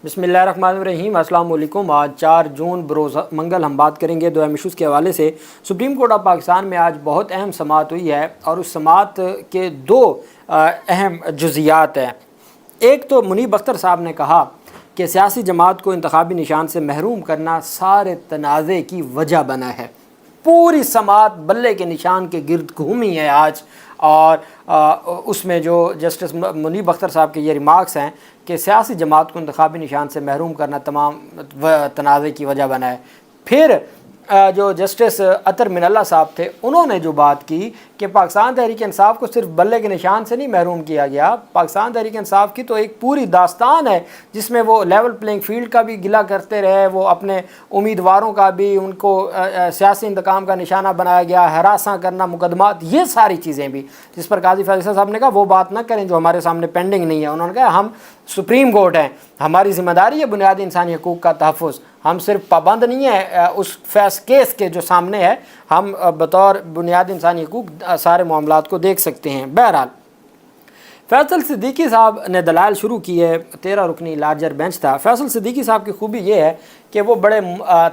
बिस्मिल्लाहिर्रहमानिर्रहीम। अस्सलाम वालेकुम। आज 4 जून बरोज़ मंगल हम बात करेंगे दो अहम इशूज़ के हवाले से। सुप्रीम कोर्ट ऑफ पाकिस्तान में आज बहुत अहम समाअत हुई है और उस समाअत के दो अहम जुज़ियात हैं। एक तो मुनीब अख्तर साहब ने कहा कि सियासी जमात को इंतखाबी निशान से महरूम करना सारे तनाज़े की वजह बना है। पूरी समाअत बल्ले के निशान के गिर्द घूमी है आज, और उसमें जो जस्टिस मुनीब अख्तर साहब के ये रिमार्क्स हैं कि सियासी जमात को इंतखाबी निशान से महरूम करना तमाम तनाज़े की वजह बना है। फिर जो जस्टिस अतर मिनल्ला साहब थे, उन्होंने जो बात की कि पाकिस्तान तहरीक इंसाफ को सिर्फ बल्ले के निशान से नहीं महरूम किया गया। पाकिस्तान तहरीक इंसाफ की तो एक पूरी दास्तान है जिसमें वो लेवल प्लेइंग फील्ड का भी गिला करते रहे, वो अपने उम्मीदवारों का भी, उनको सियासी इंतकाम का निशाना बनाया गया, हरासा करना, मुकदमात, ये सारी चीज़ें भी, जिस पर काजी फैसल साहब ने कहा वो बात ना करें जो हमारे सामने पेंडिंग नहीं है। उन्होंने कहा हम सुप्रीम कोर्ट हैं, हमारी ज़िम्मेदारी है बुनियादी इंसानी हकूक़ का तहफ़्फ़ुज़, हम सिर्फ पाबंद नहीं है उस केस के जो सामने है, हम बतौर बुनियादी इंसानी हकूक़ सारे मामलात को देख सकते हैं। बहरहाल फैसल सिद्दीकी साहब ने दलाल शुरू की है। 13 रुकनी लार्जर बेंच था। फैसल सिद्दीकी साहब की खूबी ये है कि वो बड़े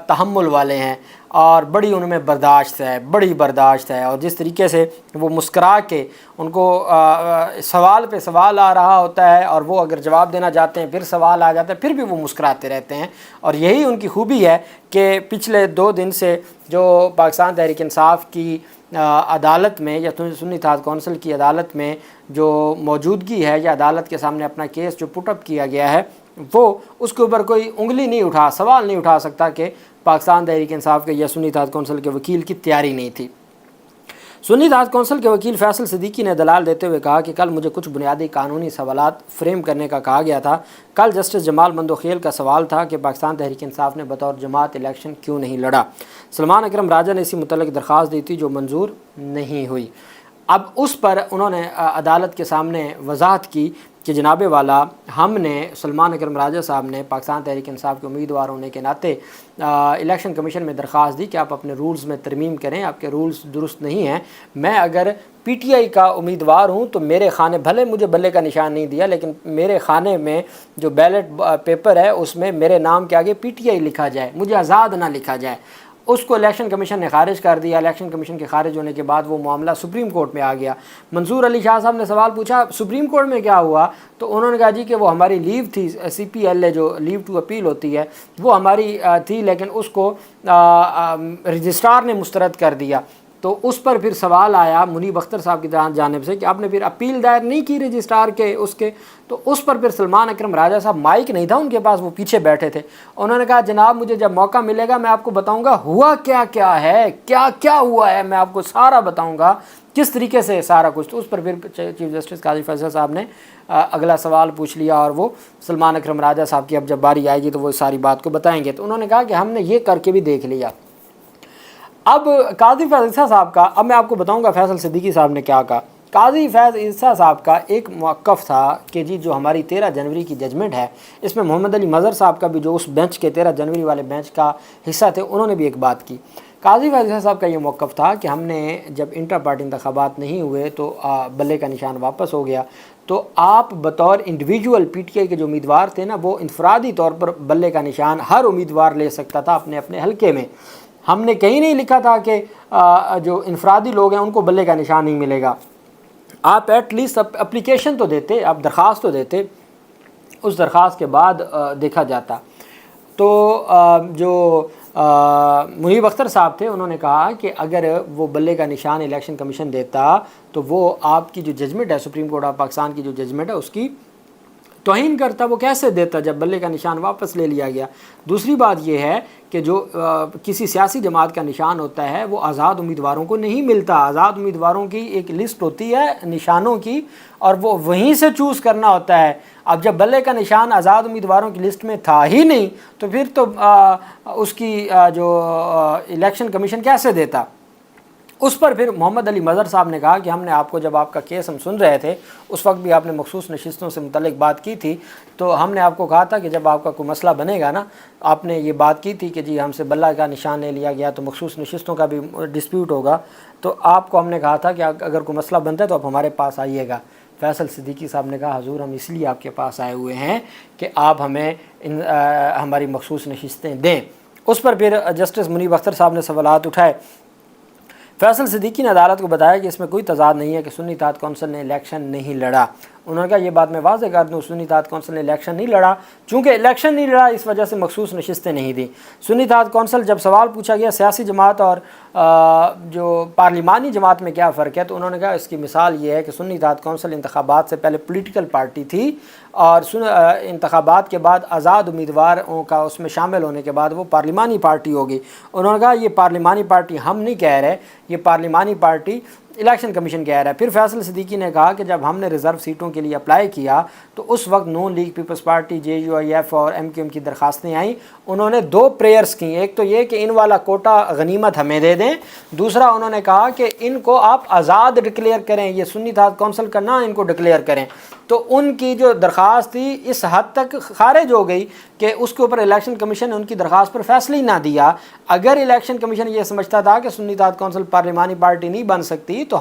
तहम्मुल वाले हैं और बड़ी उनमें बर्दाश्त है, बड़ी बर्दाश्त है, और जिस तरीके से वो मुस्करा के उनको सवाल पे सवाल आ रहा होता है और वो अगर जवाब देना चाहते हैं फिर सवाल आ जाता है, फिर भी वो मुस्कराते रहते हैं। और यही उनकी खूबी है कि पिछले 2 दिन से जो पाकिस्तान तहरीक इंसाफ की अदालत में या सुन्नी इत्तेहाद कौंसिल की अदालत में जो मौजूदगी है या अदालत के सामने अपना केस जो पुटअप किया गया है, वो उसके ऊपर कोई उंगली नहीं उठा, सवाल नहीं उठा सकता कि पाकिस्तान तहरीक इंसाफ के या सुन्नी इत्तेहाद कौंसिल के वकील की तैयारी नहीं थी। सुन्नी इत्तेहाद कौंसिल के वकील फैसल सिद्दीकी ने दलाल देते हुए कहा कि कल मुझे कुछ बुनियादी कानूनी सवालात फ्रेम करने का कहा गया था। कल जस्टिस जमाल मंदोखेल का सवाल था कि पाकिस्तान तहरीक इंसाफ ने बतौर जमात इलेक्शन क्यों नहीं लड़ा। सलमान अकरम राजा ने इसी मुतल्लिक दरख्वास्त दी थी जो मंजूर नहीं हुई। अब उस पर उन्होंने अदालत के सामने वजाहत की कि जनाबे वाला, हमने सलमान अकरम राजा साहब ने पाकिस्तान तहरीक इंसाफ के उम्मीदवार होने के नाते इलेक्शन कमीशन में दरख्वास्त दी कि आप अपने रूल्स में तरमीम करें, आपके रूल्स दुरुस्त नहीं हैं। मैं अगर PTI का उम्मीदवार हूं तो मेरे खाने, भले मुझे बल्ले का निशान नहीं दिया, लेकिन मेरे खाने में जो बैलेट पेपर है उसमें मेरे नाम के आगे PTI लिखा जाए, मुझे आज़ाद ना लिखा जाए। उसको इलेक्शन कमीशन ने खारिज कर दिया। इलेक्शन कमीशन के खारिज होने के बाद वो मामला सुप्रीम कोर्ट में आ गया। मंसूर अली शाह साहब ने सवाल पूछा सुप्रीम कोर्ट में क्या हुआ, तो उन्होंने कहा जी कि वो हमारी लीव थी, CPLA जो लीव टू अपील होती है वो हमारी थी, लेकिन उसको रजिस्ट्रार ने मुस्तरद कर दिया। तो उस पर फिर सवाल आया मुनीब अख्तर साहब की जानिब से कि आपने फिर अपील दायर नहीं की रजिस्ट्रार के उसके, तो उस पर फिर सलमान अकरम राजा साहब, माइक नहीं था उनके पास, वो पीछे बैठे थे, उन्होंने कहा जनाब मुझे जब मौका मिलेगा मैं आपको बताऊंगा हुआ क्या क्या है, क्या क्या हुआ है, मैं आपको सारा बताऊंगा किस तरीके से सारा कुछ। तो उस पर फिर चीफ जस्टिस काजी फैसल साहब ने अगला सवाल पूछ लिया और वो सलमान अकरम राजा साहब की अब जब बारी आएगी तो वो सारी बात को बताएंगे। तो उन्होंने कहा कि हमने ये करके भी देख लिया। अब काजी फैज़ ईसा साहब का, अब मैं आपको बताऊंगा फैसल सिद्दीकी साहब ने क्या कहा। काजी फैज़ ईसा साहब का एक मौक़िफ़ था कि जी जो हमारी 13 जनवरी की जजमेंट है, इसमें मोहम्मद अली मज़हर साहब का भी, जो उस बेंच के 13 जनवरी वाले बेंच का हिस्सा थे, उन्होंने भी एक बात की। काजी फैज़ ईसा साहब का ये मौक़िफ़ था कि हमने जब इंटर पार्टी इंतख़ाबात नहीं हुए तो बल्ले का निशान वापस हो गया, तो आप बतौर इंडिविजुअल PTI के जो उम्मीदवार थे ना, वो इनफरादी तौर पर बल्ले का निशान हर उम्मीदवार ले सकता था अपने अपने हल्के में। हमने कहीं नहीं लिखा था कि जो इनफरादी लोग हैं उनको बल्ले का निशान नहीं मिलेगा। आप एटलीस्ट एप्लीकेशन तो देते, आप दरख्वास्त तो देते, उस दरख्वास्त के बाद देखा जाता। तो जो मुनीब अख्तर साहब थे उन्होंने कहा कि अगर वो बल्ले का निशान इलेक्शन कमीशन देता तो वो आपकी जो जजमेंट है, सुप्रीम कोर्ट ऑफ पाकिस्तान की जो जजमेंट है उसकी तौहीन करता, वो कैसे देता जब बल्ले का निशान वापस ले लिया गया। दूसरी बात यह है कि जो किसी सियासी जमात का निशान होता है वो आज़ाद उम्मीदवारों को नहीं मिलता। आज़ाद उम्मीदवारों की एक लिस्ट होती है निशानों की और वो वहीं से चूज़ करना होता है। अब जब बल्ले का निशान आज़ाद उम्मीदवारों की लिस्ट में था ही नहीं तो फिर तो उसकी जो इलेक्शन कमीशन कैसे देता। उस पर फिर मोहम्मद अली मज़हर साहब ने कहा कि हमने आपको, जब आपका केस हम सुन रहे थे उस वक्त भी आपने मखसूस नशिस्तों से मुतल्लिक बात की थी, तो हमने आपको कहा था कि जब आपका कोई मसला बनेगा ना, आपने ये बात की थी कि जी हमसे बल्ला का निशान ले लिया गया तो मखसूस नशिस्तों का भी डिस्प्यूट होगा, तो आपको हमने कहा था कि अगर कोई मसला बनता है तो आप हमारे पास आइएगा। فیصل صدیقی صاحب نے کہا حضور ہم اس لیے آپ کے پاس آئے ہوئے ہیں کہ آپ ہمیں ہماری مخصوص نشستیں دیں۔ اس پر پھر جسٹس منیب اختر صاحب نے سوالات اٹھائے۔ فیصل صدیقی نے عدالت کو بتایا کہ اس میں کوئی تضاد نہیں ہے کہ سنی اتحاد کونسل نے الیکشن نہیں لڑا۔ انہوں نے کہا یہ بات میں واضح کر دوں، سنی اتحاد کونسل نے الیکشن نہیں لڑا، چونکہ الیکشن نہیں لڑا اس وجہ سے مخصوص نشستیں نہیں دیں۔ سنی اتحاد کونسل جب سوال پوچھا گیا سیاسی جماعت اور جو پارلیمانی جماعت میں کیا فرق ہے، تو انہوں نے کہا اس کی مثال یہ ہے کہ سنی اتحاد کونسل انتخابات سے پہلے پولیٹیکل پارٹی تھی، اور انتخابات کے بعد آزاد امیدواروں کا اس میں شامل ہونے کے بعد وہ پارلیمانی پارٹی ہوگی۔ انہوں نے کہا یہ پارلیمانی پارٹی ہم نہیں کہہ رہے، یہ پارلیمانی پارٹی الیکشن کمیشن کہہ رہا ہے۔ پھر فیصل صدیقی نے کہا کہ جب ہم نے ریزرو سیٹوں کے لیے اپلائی کیا تو اس وقت نون لیگ پیپلز پارٹی، JUIF اور MQM کی درخواستیں آئیں۔ انہوں نے 2 پریئرز کی، ایک تو یہ کہ ان والا کوٹا غنیمت ہمیں دے دیں، دوسرا انہوں نے کہا کہ ان کو آپ آزاد ڈکلیئر کریں، یہ سنی اتحاد کونسل کا نہ ان کو ڈکلیئر کریں۔ تو ان کی جو درخواست تھی اس حد تک خارج ہو گئی کہ اس کے اوپر الیکشن کمیشن نے ان کی درخواست پر فیصلہ ہی نہ دیا۔ اگر الیکشن کمیشن یہ سمجھتا تھا کہ سنی اتحاد کونسل پارلیمانی پارٹی نہیں بن سکتی تو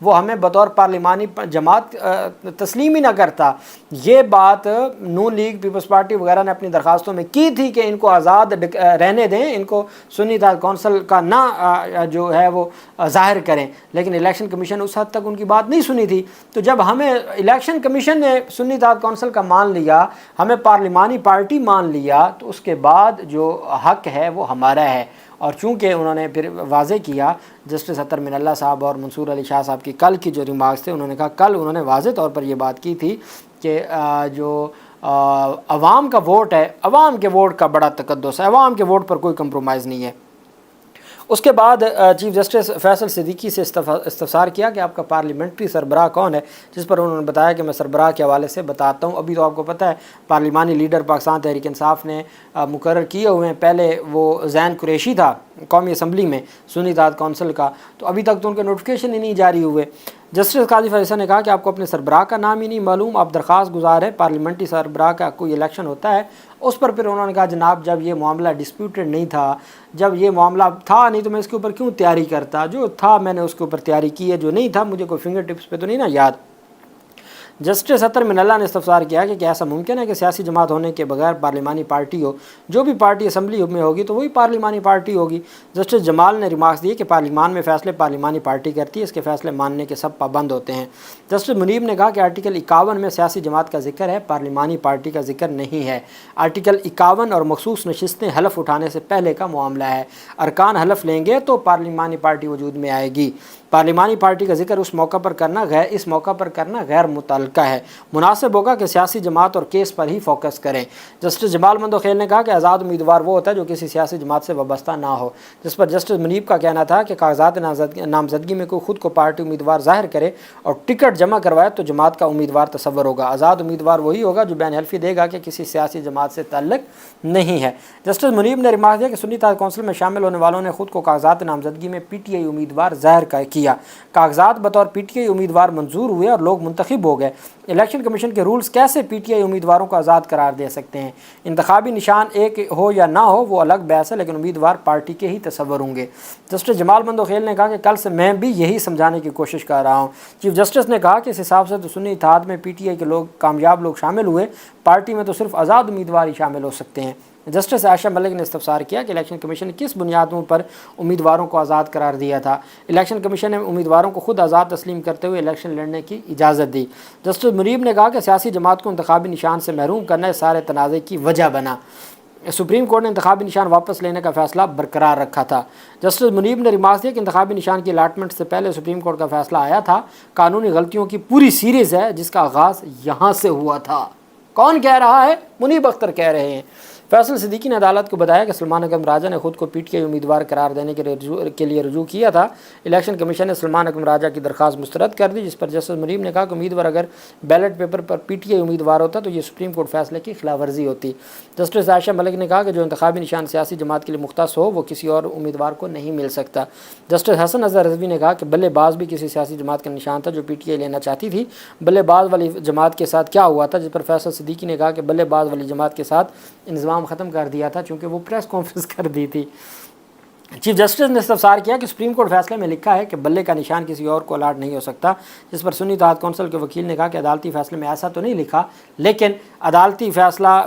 وہ ہمیں بطور پارلیمانی جماعت تسلیم ہی نہ کرتا۔ یہ بات نون لیگ پیپلز پارٹی وغیرہ نے اپنی درخواستوں میں کی تھی کہ ان کو آزاد رہنے دیں، ان کو سنی اتحاد کونسل کا نہ جو ہے وہ ظاہر کریں، لیکن الیکشن کمیشن اس حد تک ان کی بات نہیں سنی تھی۔ تو جب ہمیں الیکشن کمیشن نے سنی اتحاد کونسل کا مان لیا، ہمیں پارلیمانی پارٹی مان لیا، تو اس کے بعد جو حق ہے وہ ہمارا ہے۔ اور چونکہ انہوں نے پھر واضح کیا جسٹس اطہر من اللہ صاحب اور منصور علی شاہ صاحب کی کل کی جو ریمارکس تھے، انہوں نے کہا کل انہوں نے واضح طور پر یہ بات کی تھی کہ جو عوام کا ووٹ ہے، عوام کے ووٹ کا بڑا تقدس ہے، عوام کے ووٹ پر کوئی کمپرومائز نہیں ہے۔ اس کے بعد چیف جسٹس فیصل صدیقی سے استفسار کیا کہ آپ کا پارلیمنٹری سربراہ کون ہے، جس پر انہوں نے بتایا کہ میں سربراہ کے حوالے سے بتاتا ہوں۔ ابھی تو آپ کو پتہ ہے پارلیمانی لیڈر پاکستان تحریک انصاف نے مقرر کیے ہوئے ہیں، پہلے وہ زین قریشی تھا قومی اسمبلی میں سنی اتحاد کونسل کا، تو ابھی تک تو ان کے نوٹیفکیشن ہی نہیں جاری ہوئے۔ جسٹس قاضی فیصل نے کہا کہ آپ کو اپنے سربراہ کا نام ہی نہیں معلوم، آپ درخواست گزار ہے، پارلیمنٹری سربراہ کا کوئی الیکشن ہوتا ہے۔ اس پر پھر انہوں نے کہا جناب جب یہ معاملہ ڈسپیوٹڈ نہیں تھا، جب یہ معاملہ تھا نہیں تو میں اس کے اوپر کیوں تیاری کرتا، جو تھا میں نے اس کے اوپر تیاری کی ہے، جو نہیں تھا مجھے کوئی فنگر ٹپس پہ تو نہیں نا یاد۔ جسٹس اطہر من اللہ نے استفسار کیا کہ کیا ایسا ممکن ہے کہ سیاسی جماعت ہونے کے بغیر پارلیمانی پارٹی ہو، جو بھی پارٹی اسمبلی میں ہوگی تو وہی پارلیمانی پارٹی ہوگی۔ جسٹس جمال نے ریمارکس دیے کہ پارلیمان میں فیصلے پارلیمانی پارٹی کرتی ہے، اس کے فیصلے ماننے کے سب پابند ہوتے ہیں۔ جسٹس منیب نے کہا کہ آرٹیکل 51 میں سیاسی جماعت کا ذکر ہے، پارلیمانی پارٹی کا ذکر نہیں ہے۔ آرٹیکل 51 اور مخصوص نشستیں حلف اٹھانے سے پہلے کا معاملہ ہے، ارکان حلف لیں گے تو پارلیمانی پارٹی وجود میں آئے گی۔ پارلیمانی پارٹی کا ذکر اس موقع پر کرنا غیر متعلقہ ہے، مناسب ہوگا کہ سیاسی جماعت اور کیس پر ہی فوکس کریں۔ جسٹس جمال مندوخیل نے کہا کہ آزاد امیدوار وہ ہوتا ہے جو کسی سیاسی جماعت سے وابستہ نہ ہو، جس پر جسٹس منیب کا کہنا تھا کہ کاغذات نامزدگی میں کوئی خود کو پارٹی امیدوار ظاہر کرے اور ٹکٹ جمع کروائے تو جماعت کا امیدوار تصور ہوگا، آزاد امیدوار وہی ہوگا جو بین حلفی دے گا کہ کسی سیاسی جماعت سے تعلق نہیں ہے۔ جسٹس منیب نے ریمارک دیا کہ سنی اتحاد کونسل میں شامل ہونے والوں نے خود کو کاغذات نامزدگی میں PTI امیدوار ظاہر کیا، کاغذات بطور PTI امیدوار منظور ہوئے اور لوگ منتخب ہو گئے۔ الیکشن کمیشن کے رولز کیسے PTI امیدواروں کو آزاد قرار دے سکتے ہیں؟ انتخابی نشان ایک ہو یا نہ ہو وہ الگ بحث ہے، لیکن امیدوار پارٹی کے ہی تصور ہوں گے۔ جسٹس جمال مندوخیل نے کہا کہ کل سے میں بھی یہی سمجھانے کی کوشش کر رہا ہوں۔ چیف جسٹس نے کہا کہ اس حساب سے تو سنی اتحاد میں PTI کے کامیاب لوگ شامل ہوئے، پارٹی میں تو صرف آزاد امیدوار ہی شامل ہو سکتے ہیں۔ جسٹس عائشہ ملک نے استفسار کیا کہ الیکشن کمیشن نے کس بنیادوں پر امیدواروں کو آزاد قرار دیا تھا؟ الیکشن کمیشن نے امیدواروں کو خود آزاد تسلیم کرتے ہوئے الیکشن لڑنے کی اجازت دی۔ جسٹس منیب نے کہا کہ سیاسی جماعت کو انتخابی نشان سے محروم کرنا اس سارے تنازع کی وجہ بنا۔ سپریم کورٹ نے انتخابی نشان واپس لینے کا فیصلہ برقرار رکھا تھا۔ جسٹس منیب نے ریمارک دیا کہ انتخابی نشان کی الاٹمنٹ سے پہلے سپریم کورٹ کا فیصلہ آیا تھا، قانونی غلطیوں کی پوری سیریز ہے جس کا آغاز یہاں سے ہوا تھا۔ کون کہہ رہا ہے؟ منیب اختر کہہ رہے ہیں۔ فیصل صدیقی نے عدالت کو بتایا کہ سلمان اکرم راجہ نے خود کو PTI امیدوار قرار دینے کے لیے رجوع کیا تھا۔ الیکشن کمیشن نے سلمان اکرم راجہ کی درخواست مسترد کر دی، جس پر جسٹس منیب نے کہا کہ امیدوار اگر بیلٹ پیپر پر PTI امیدوار ہوتا تو یہ سپریم کورٹ فیصلے کی خلاف ورزی ہوتی۔ جسٹس عائشہ ملک نے کہا کہ جو انتخابی نشان سیاسی جماعت کے لیے مختص ہو وہ کسی اور امیدوار کو نہیں مل سکتا۔ جسٹس حسن اظہر رضوی نے کہا کہ بلے باز بھی کسی سیاسی جماعت کا نشان تھا جو PTI لینا چاہتی تھی۔ بلے باز والی جماعت کے ساتھ کیا ہوا تھا؟ جس پر فیصل صدیقی نے کہا کہ بلے باز والی جماعت کے ساتھ انضمام ختم کر دیا تھا چونکہ وہ پریس کانفرنس کر دی تھی۔ चीफ जस्टिस ने इस्तफसार किया कि सुप्रीम कोर्ट फैसले में लिखा है कि बल्ले का निशान किसी और को अलाट नहीं हो सकता, जिस पर सुन्नी इत्तेहाद कौंसिल के वकील ने कहा कि अदालती फैसले में ऐसा तो नहीं लिखा, लेकिन अदालती फैसला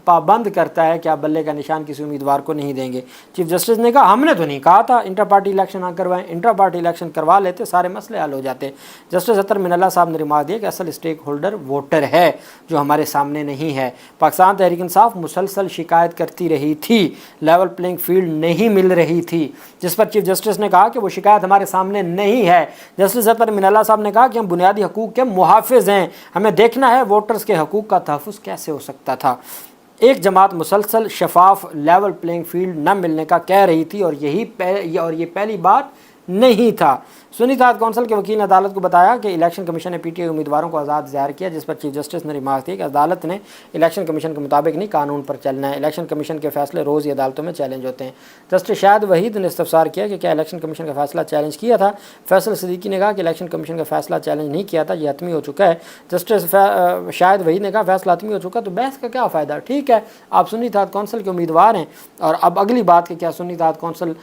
पाबंद करता है कि आप बल्ले का निशान किसी उम्मीदवार को नहीं देंगे। चीफ जस्टिस ने कहा हमने तो नहीं कहा था इंटर पार्टी इलेक्शन ना करवाएं, इंटर पार्टी इलेक्शन करवा लेते सारे मसले हल हो जाते। जस्टिस अतर मिनल्ला साहब ने रिमार्क दिया कि असल स्टेक होल्डर वोटर है जो हमारे सामने नहीं है। पाकिस्तान तहरीक इंसाफ मुसलसल शिकायत करती रही थी, लेवल प्लेइंग फील्ड नहीं मिल रही थी, जिस पर चीफ जस्टिस ने कहा कि वो शिकायत हमारे सामने नहीं है। जस्टिस अतर मिनल्ला साहब ने कहा कि हम बुनियादी हकूक़ के मुहाफ़िज़ हैं, हमें देखना है वोटर्स के हकूक़ का तहफ़्फ़ुज़ कैसे हो सकता था। एक जमात मुसलसल शफाफ लेवल प्लेइंग फील्ड न मिलने का कह रही थी और ये पहली बात नहीं था। सुन्नी इत्तेहाद कौंसिल के वकील ने अदालत को बताया कि इलेक्शन कमीशन ने पीटीआई उम्मीदवारों को आज़ाद ज़ाहिर किया, जिस पर चीफ जस्टिस ने रिमार्क दिया कि अदालत ने इलेक्शन कमीशन के मुताबिक नहीं कानून पर चलना है। इलेक्शन कमीशन के फैसले रोज़ ही अदालतों में चैलेंज होते हैं। जस्टिस शाहिद वहीद ने इस्तफसार किया कि क्या इलेक्शन कमीशन का फैसला चैलेंज किया था। फैसल सिद्दीकी ने कहा कि इलेक्शन कमीशन का फैसला चैलेंज नहीं किया था, यह हतमी हो चुका है। जस्टिस शाहिद वहीद ने कहा फैसला हतमी हो चुका तो बहस का क्या फ़ायदा, ठीक है आप सुन्नी इत्तेहाद कौंसिल के उम्मीदवार हैं और अब अगली बात कि क्या सुन्नी इत्तेहाद कौंसिल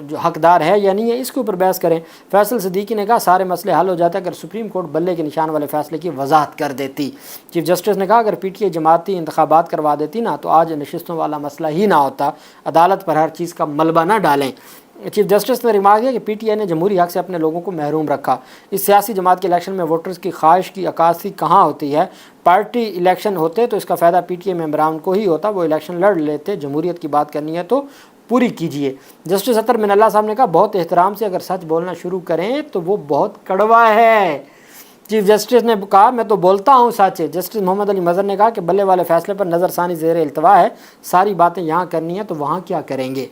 जो हकदार है या नहीं है इसके ऊपर बहस करें। फैसल सिद्दीकी ने कहा सारे मसले हल हो जाते अगर सुप्रीम कोर्ट बल्ले के निशान वाले फैसले की वजाहत कर देती। चीफ जस्टिस ने कहा अगर पीटीआई जमाती इंतखाबात करवा देती ना तो आज नशिस्तों वाला मसला ही ना होता, अदालत पर हर चीज़ का मलबा ना डालें। चीफ जस्टिस ने रिमार्क दिया कि पीटीआई ने जमहूरी हक से अपने लोगों को महरूम रखा। इस सियासी जमात के इलेक्शन में वोटर्स की ख्वाहिश की अक्कासी कहाँ होती है। पार्टी इलेक्शन होते तो इसका फ़ायदा पीटीआई मेंबरान को ही होता, वो इलेक्शन लड़ लेते। जमहूरियत की बात करनी है तो पूरी कीजिए। जस्टिस अतर मिनल्ला साहब ने कहा बहुत एहतराम से अगर सच बोलना शुरू करें तो वो बहुत कड़वा है। चीफ जस्टिस ने कहा मैं तो बोलता हूँ सच है। जस्टिस मोहम्मद अली मज़हर ने कहा कि बल्ले वाले फैसले पर नज़रसानी ज़ेर इल्तवा है, सारी बातें यहाँ करनी है तो वहाँ क्या करेंगे,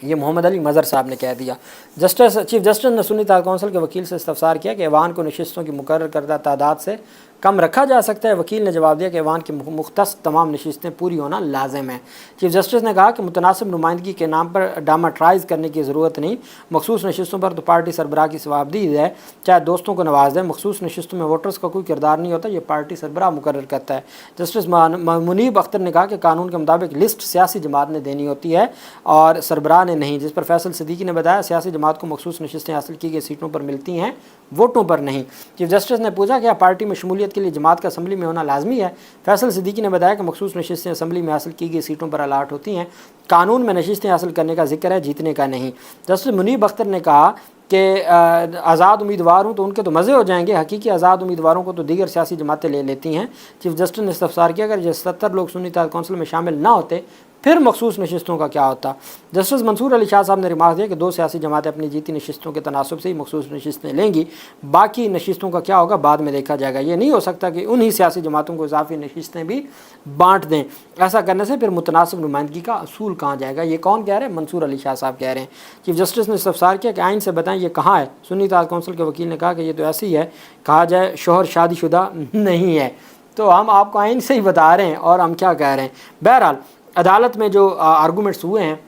ये मोहम्मद अली मज़हर साहब ने कह दिया। चीफ जस्टिस ने सुन्नी इत्तेहाद कौंसिल के वकील से इस्तफसार किया कि ऐवान को नशिस्तों की मुकर्रर करदा तादाद से कम रखा जा सकता है। वकील ने जवाब दिया कि ऐवान की मुख्तस तमाम नशिस्तें पूरी होना लाजिम है। चीफ जस्टिस ने कहा कि मुतनासिब नुमाइंदगी के नाम पर ड्रामाटाइज करने की ज़रूरत नहीं, मखसूस नशिस्तों पर तो पार्टी सरबराह की सवाबदीद है, चाहे दोस्तों को नवाज दें। मखसूस नशिस्तों में वोटर्स का कोई किरदार नहीं होता, ये पार्टी सरबराह मुकर्रर करता है। जस्टिस मुनीब अख्तर ने कहा कि कानून के मुताबिक लिस्ट सियासी जमात ने देनी होती है और सरबराह ने नहीं, जिस पर फैसल सिद्दीकी ने बताया सियासी जमात को मखसूस नशिस्तें हासिल की गई सीटों पर मिलती हैं, वोटों पर नहीं। चीफ जस्टिस ने पूछा कि पार्टी में शमूलियत के लिए जमात का असम्बली में होना लाजमी है। फैसल सिद्दीकी ने बताया कि मखसूस नशिस्तें असम्बली में हासिल की गई सीटों पर अलाट होती हैं, कानून में नशिस्तें हासिल करने का जिक्र है, जीतने का नहीं। जस्टिस मुनीब अख्तर ने कहा कि आज़ाद उम्मीदवार हूँ तो उनके तो मज़े हो जाएंगे, हकीकी आज़ाद उम्मीदवारों को तो दीगर सियासी जमातें ले लेती हैं। चीफ जस्टिस ने इस्तफसार किया अगर ये 70 लोग सुन्नी इत्तेहाद कौंसिल में शामिल ना होते फिर मखसूस नशिस्तों का क्या होता। जस्टिस मंसूर अली शाह साहब ने रिमार्क दिया कि 2 सियासी जमातें अपनी जीती नशिस्तों के तनासब से ही मखसूस नशिस्तें लेंगी, बाकी नशिस्तों का क्या होगा बाद में देखा जाएगा। ये नहीं हो सकता कि उन्हीं सियासी जमातों को इजाफी नशिस्तें भी बांट दें, ऐसा करने से फिर मुतनासिब नुमाइंदगी का असूल कहाँ जाएगा। ये कौन कह रहे हैं, मंसूर अली शाह साहब कह रहे हैं। चीफ जस्टिस ने इस्तफसार किया कि आइन से बताएं ये कहाँ है। सुन्नी इत्तेहाद कौंसिल के वकील ने कहा कि ये तो ऐसी है, कहा जाए शोहर शादीशुदा नहीं है, तो हम आपको आइन से ही बता रहे हैं और हम क्या कह रहे हैं। बहरहाल अदालत में जो आर्गूमेंट्स हुए हैं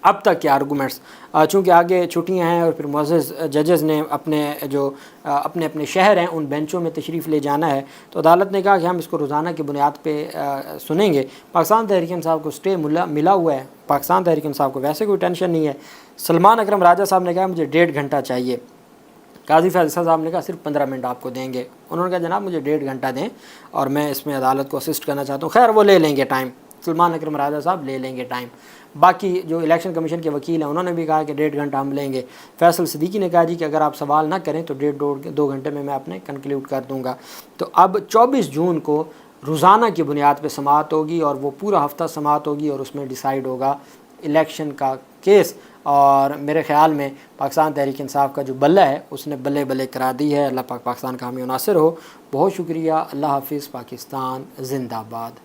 अब तक के आर्गूमेंट्स, चूँकि आगे छुट्टियां हैं और फिर मुअज़्ज़ज़ जजेस ने अपने अपने शहर हैं उन बेंचों में तशरीफ़ ले जाना है, तो अदालत ने कहा कि हम इसको रोज़ाना की बुनियाद पे सुनेंगे। पाकिस्तान तहरीक इंसाफ को स्टे मिला हुआ है, पाकिस्तान तहरीक इंसाफ को वैसे कोई टेंशन नहीं है। सलमान अकरम राजा साहब ने कहा मुझे 1.5 घंटा चाहिए, काजी फैज़ल साहब ने कहा सिर्फ 15 मिनट आपको देंगे। उन्होंने कहा जनाब मुझे 1.5 घंटा दें और मैं इसमें अदालत को असिस्ट करना चाहता हूँ। खैर वो ले लेंगे टाइम, सलमान अकरम राजा साहब ले लेंगे टाइम। बाकी जो इलेक्शन कमीशन के वकील हैं उन्होंने भी कहा कि 1.5 घंटा हम लेंगे। फैसल सिद्दीकी ने कहा जी कि अगर आप सवाल ना करें तो 1.5-2 घंटे में मैं अपने कंक्लूड कर दूंगा। तो अब 24 जून को रोज़ाना की बुनियाद पे समाअत होगी और वो पूरा हफ्ता समाअत होगी और उसमें डिसाइड होगा इलेक्शन का केस। और मेरे ख़्याल में पाकिस्तान तहरीक इंसाफ का जो बल्ला है उसने बल्ले बल्ले करा दी है। अल्लाह पाक पाकिस्तान का हामी नासिर हो। बहुत शुक्रिया। अल्लाह हाफिज़। पाकिस्तान जिंदाबाद।